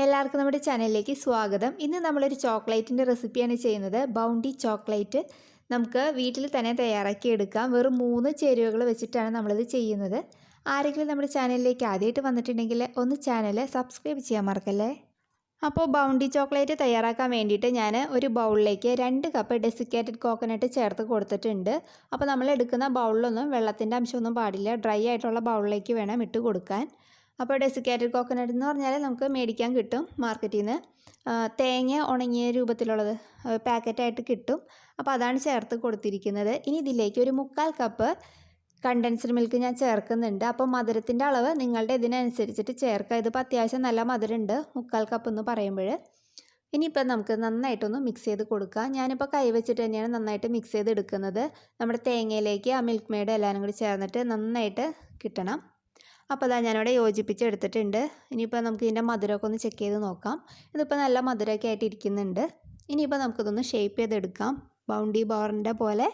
എല്ലാവർക്കും നമ്മുടെ ചാനലിലേക്ക് സ്വാഗതം. ഇന്ന് നമ്മളൊരു ചോക്ലേറ്റിൻ്റെ റെസിപ്പിയാണ് ചെയ്യുന്നത്. ബൗണ്ടി ചോക്ലേറ്റ് നമുക്ക് വീട്ടിൽ തന്നെ തയ്യാറാക്കി എടുക്കാം. വെറും 3 ചേരുവകൾ വെച്ചിട്ടാണ് നമ്മളിത് ചെയ്യുന്നത്. ആരെങ്കിലും നമ്മുടെ ചാനലിലേക്ക് ആദ്യമായിട്ട് വന്നിട്ടുണ്ടെങ്കിൽ ഒന്ന് ചാനൽ സബ്സ്ക്രൈബ് ചെയ്യാൻ മറക്കല്ലേ. അപ്പോൾ ബൗണ്ടി ചോക്ലേറ്റ് തയ്യാറാക്കാൻ വേണ്ടിയിട്ട് ഞാൻ ഒരു ബൗളിലേക്ക് 2 കപ്പ് ഡെസിക്കേറ്റഡ് കോക്കനട്ട് ചേർത്ത് കൊടുത്തിട്ടുണ്ട്. അപ്പോൾ നമ്മൾ എടുക്കുന്ന ബൗളിലൊന്നും വെള്ളത്തിൻ്റെ അംശമൊന്നും പാടില്ല. ഡ്രൈ ആയിട്ടുള്ള ബൗളിലേക്ക് വേണം ഇട്ട് കൊടുക്കാൻ. അപ്പോൾ ഡെസിക്കേറ്റഡ് കോക്കനട്ട് എന്ന് പറഞ്ഞാൽ നമുക്ക് മേടിക്കാൻ കിട്ടും മാർക്കറ്റിൽ നിന്ന്. തേങ്ങ ഉണങ്ങിയ രൂപത്തിലുള്ളത് പാക്കറ്റായിട്ട് കിട്ടും. അപ്പോൾ അതാണ് ചേർത്ത് കൊടുത്തിരിക്കുന്നത്. ഇനി ഇതിലേക്ക് ഒരു 3/4 കപ്പ് കണ്ടൻസ്ഡ് മിൽക്ക് ഞാൻ ചേർക്കുന്നുണ്ട്. അപ്പോൾ മധുരത്തിൻ്റെ അളവ് നിങ്ങളുടെ ഇതിനനുസരിച്ചിട്ട് ചേർക്കുക. ഇതിപ്പോൾ അത്യാവശ്യം നല്ല മധുരമുണ്ട് 3/4 കപ്പ് എന്ന് പറയുമ്പോൾ. ഇനിയിപ്പോൾ നമുക്ക് നന്നായിട്ടൊന്ന് മിക്സ് ചെയ്ത് കൊടുക്കാം. ഞാനിപ്പോൾ കൈ വെച്ചിട്ട് തന്നെയാണ് നന്നായിട്ട് മിക്സ് ചെയ്ത് എടുക്കുന്നത്. നമ്മുടെ തേങ്ങയിലേക്ക് ആ മിൽക്ക് മെയ്ഡ് എല്ലാവരും കൂടി ചേർന്നിട്ട് നന്നായിട്ട് കിട്ടണം. അപ്പോൾ അതാ ഞാനിവിടെ യോജിപ്പിച്ചെടുത്തിട്ടുണ്ട്. ഇനിയിപ്പോൾ നമുക്ക് ഇതിൻ്റെ മധുരമൊക്കെ ഒന്ന് ചെക്ക് ചെയ്ത് നോക്കാം. ഇതിപ്പോൾ നല്ല മധുരമൊക്കെ ആയിട്ട് ഇരിക്കുന്നുണ്ട്. ഇനിയിപ്പോൾ നമുക്കിതൊന്ന് ഷേപ്പ് ചെയ്തെടുക്കാം. ബൗണ്ടി ബാറിൻ്റെ പോലെ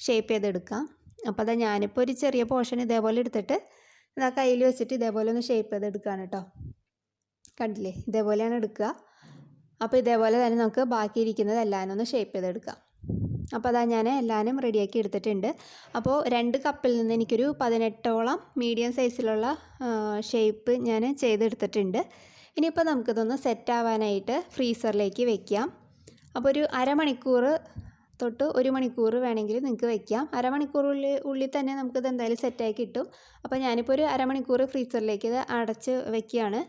ഷേപ്പ് ചെയ്തെടുക്കാം. അപ്പോൾ അതാ ഞാനിപ്പോൾ ഒരു ചെറിയ പോർഷൻ ഇതേപോലെ എടുത്തിട്ട് ഇതാ കയ്യിൽ വെച്ചിട്ട് ഇതേപോലെ ഒന്ന് ഷേപ്പ് ചെയ്തെടുക്കുകയാണ് കേട്ടോ. കണ്ടില്ലേ, ഇതേപോലെയാണ് എടുക്കുക. അപ്പോൾ ഇതേപോലെ തന്നെ നമുക്ക് ബാക്കിയിരിക്കുന്നത് എല്ലാവരും ഒന്ന് ഷേപ്പ് ചെയ്തെടുക്കാം. അപ്പോൾ അതാ ഞാൻ എല്ലാവരും റെഡിയാക്കി എടുത്തിട്ടുണ്ട്. അപ്പോൾ 2 കപ്പിൽ നിന്ന് എനിക്കൊരു 18ഓളം മീഡിയം സൈസിലുള്ള ഷേപ്പ് ഞാൻ ചെയ്തെടുത്തിട്ടുണ്ട്. ഇനിയിപ്പോൾ നമുക്കിതൊന്ന് സെറ്റ് ആവാനായിട്ട് ഫ്രീസറിലേക്ക് വെക്കാം. അപ്പോൾ ഒരു അരമണിക്കൂർ തൊട്ട് 1 മണിക്കൂർ വേണമെങ്കിൽ നിങ്ങൾക്ക് വെക്കാം. അരമണിക്കൂറുള്ളിൽ തന്നെ നമുക്കിത് എന്തായാലും സെറ്റായി കിട്ടും. അപ്പോൾ ഞാനിപ്പോൾ ഒരു അരമണിക്കൂർ ഫ്രീസറിലേക്ക് ഇത് അടച്ച് വെക്കുകയാണ്.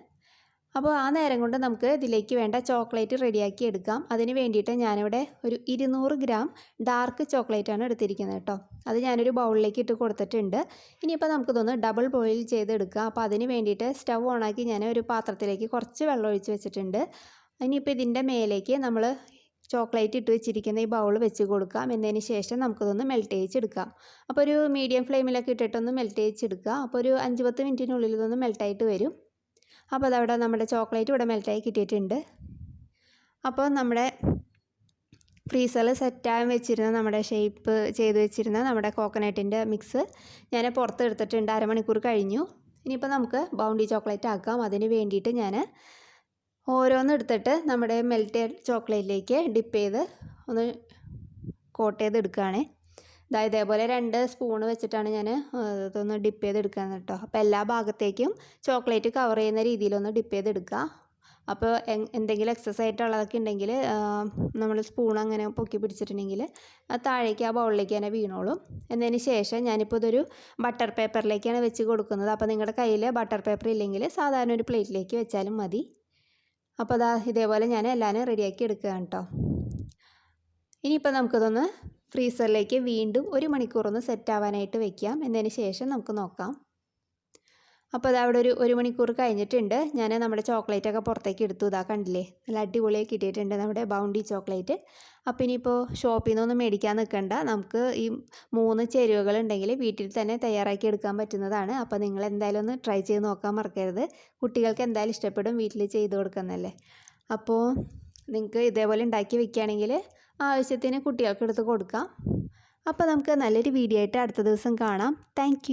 അപ്പോൾ ആ നേരം കൊണ്ട് നമുക്ക് ഇതിലേക്ക് വേണ്ട ചോക്ലേറ്റ് റെഡിയാക്കി എടുക്കാം. അതിന് വേണ്ടിയിട്ട് ഞാനിവിടെ ഒരു 200 ഗ്രാം ഡാർക്ക് ചോക്ലേറ്റാണ് എടുത്തിരിക്കുന്നത് കേട്ടോ. അത് ഞാനൊരു ബൗളിലേക്ക് ഇട്ട് കൊടുത്തിട്ടുണ്ട്. ഇനിയിപ്പോൾ നമുക്കിതൊന്ന് ഡബിൾ ബോയിൽ ചെയ്തെടുക്കാം. അപ്പോൾ അതിന് വേണ്ടിയിട്ട് സ്റ്റവ് ഓണാക്കി ഞാൻ ഒരു പാത്രത്തിലേക്ക് കുറച്ച് വെള്ളം ഒഴിച്ച് വെച്ചിട്ടുണ്ട്. ഇനിയിപ്പോൾ ഇതിൻ്റെ മേലേക്ക് നമ്മൾ ചോക്ലേറ്റ് ഇട്ട് വെച്ചിരിക്കുന്ന ഈ ബൗൾ വെച്ച് കൊടുക്കാം. എന്നതിന് ശേഷം നമുക്കിതൊന്ന് മെൽറ്റ് ചെയ്യിച്ചെടുക്കാം. അപ്പോൾ ഒരു മീഡിയം ഫ്ലെയിമിലൊക്കെ ഇട്ടിട്ടൊന്ന് മെൽറ്റ് ചെയ്യിച്ചെടുക്കുക. അപ്പോൾ ഒരു 5-10 മിനിറ്റിനുള്ളിൽ ഇതൊന്ന് മെൽറ്റായിട്ട് വരും. അപ്പോൾ അതവിടെ നമ്മുടെ ചോക്ലേറ്റ് ഇവിടെ മെൽറ്റായി കിട്ടിയിട്ടുണ്ട്. അപ്പോൾ നമ്മുടെ ഫ്രീസറിൽ സെറ്റാൻ വെച്ചിരുന്ന നമ്മുടെ ഷേപ്പ് ചെയ്ത് വെച്ചിരുന്ന നമ്മുടെ കോക്കനട്ടിൻ്റെ മിക്സ് ഞാൻ പുറത്തെടുത്തിട്ടുണ്ട്. അരമണിക്കൂർ കഴിഞ്ഞു. ഇനിയിപ്പോൾ നമുക്ക് ബൗണ്ടി ചോക്ലേറ്റ് ആക്കാം. അതിന് വേണ്ടിയിട്ട് ഞാൻ ഓരോന്നെടുത്തിട്ട് നമ്മുടെ മെൽറ്റഡ് ചോക്ലേറ്റിലേക്ക് ഡിപ്പ് ചെയ്ത് ഒന്ന് കോട്ട് ചെയ്തെടുക്കുകയാണ്. ഇതേപോലെ 2 സ്പൂണ് വെച്ചിട്ടാണ് ഞാൻ ഇതൊന്ന് ഡിപ്പ് ചെയ്തെടുക്കുന്നത് കേട്ടോ. അപ്പോൾ എല്ലാ ഭാഗത്തേക്കും ചോക്ലേറ്റ് കവർ ചെയ്യുന്ന രീതിയിലൊന്ന് ഡിപ്പ് ചെയ്തെടുക്കുക. അപ്പോൾ എന്തെങ്കിലും എക്സസ് ആയിട്ടുള്ളതൊക്കെ ഉണ്ടെങ്കിൽ നമ്മൾ സ്പൂൺ അങ്ങനെ പൊക്കി പിടിച്ചിട്ടുണ്ടെങ്കിൽ താഴേക്ക് ആ ബൗളിലേക്ക് തന്നെ വീണോളും. എന്നതിന് ശേഷം ഞാനിപ്പോൾ ഇതൊരു ബട്ടർ പേപ്പറിലേക്കാണ് വെച്ച് കൊടുക്കുന്നത്. അപ്പോൾ നിങ്ങളുടെ കയ്യിൽ ബട്ടർ പേപ്പർ ഇല്ലെങ്കിൽ സാധാരണ ഒരു പ്ലേറ്റിലേക്ക് വെച്ചാലും മതി. അപ്പോൾ ഇതേപോലെ ഞാൻ എല്ലാവരും റെഡിയാക്കി എടുക്കുകയാണ് കേട്ടോ. ഇനിയിപ്പോൾ നമുക്കിതൊന്ന് ഫ്രീസറിലേക്ക് വീണ്ടും 1 മണിക്കൂറൊന്ന് സെറ്റ് ആവാനായിട്ട് വെക്കാം. എന്നതിന് ശേഷം നമുക്ക് നോക്കാം. അപ്പോൾ അതവിടെ ഒരു 1 മണിക്കൂർ കഴിഞ്ഞിട്ടുണ്ട്. ഞാൻ നമ്മുടെ ചോക്ലേറ്റൊക്കെ പുറത്തേക്ക് എടുത്തു. ഇതാ കണ്ടില്ലേ, നല്ല അടിപൊളിയായി കിട്ടിയിട്ടുണ്ട് നമ്മുടെ ബൗണ്ടി ചോക്ലേറ്റ്. അപ്പോൾ ഇനിയിപ്പോൾ ഷോപ്പിൽ നിന്നൊന്നും മേടിക്കാൻ നിൽക്കണ്ട. നമുക്ക് ഈ 3 ചേരുവകൾ ഉണ്ടെങ്കിൽ വീട്ടിൽ തന്നെ തയ്യാറാക്കി എടുക്കാൻ പറ്റുന്നതാണ്. അപ്പോൾ നിങ്ങൾ എന്തായാലും ഒന്ന് ട്രൈ ചെയ്ത് നോക്കാൻ മറക്കരുത്. കുട്ടികൾക്ക് എന്തായാലും ഇഷ്ടപ്പെടും, വീട്ടിൽ ചെയ്ത് കൊടുക്കുന്നതല്ലേ. അപ്പോൾ നിങ്ങൾക്ക് ഇതേപോലെ ഉണ്ടാക്കി വെക്കുകയാണെങ്കിൽ ആവശ്യത്തിന് കുട്ടികൾക്ക് എടുത്ത് കൊടുക്കാം. അപ്പോൾ നമുക്ക് നല്ലൊരു വീഡിയോ ആയിട്ട് അടുത്ത ദിവസം കാണാം. താങ്ക്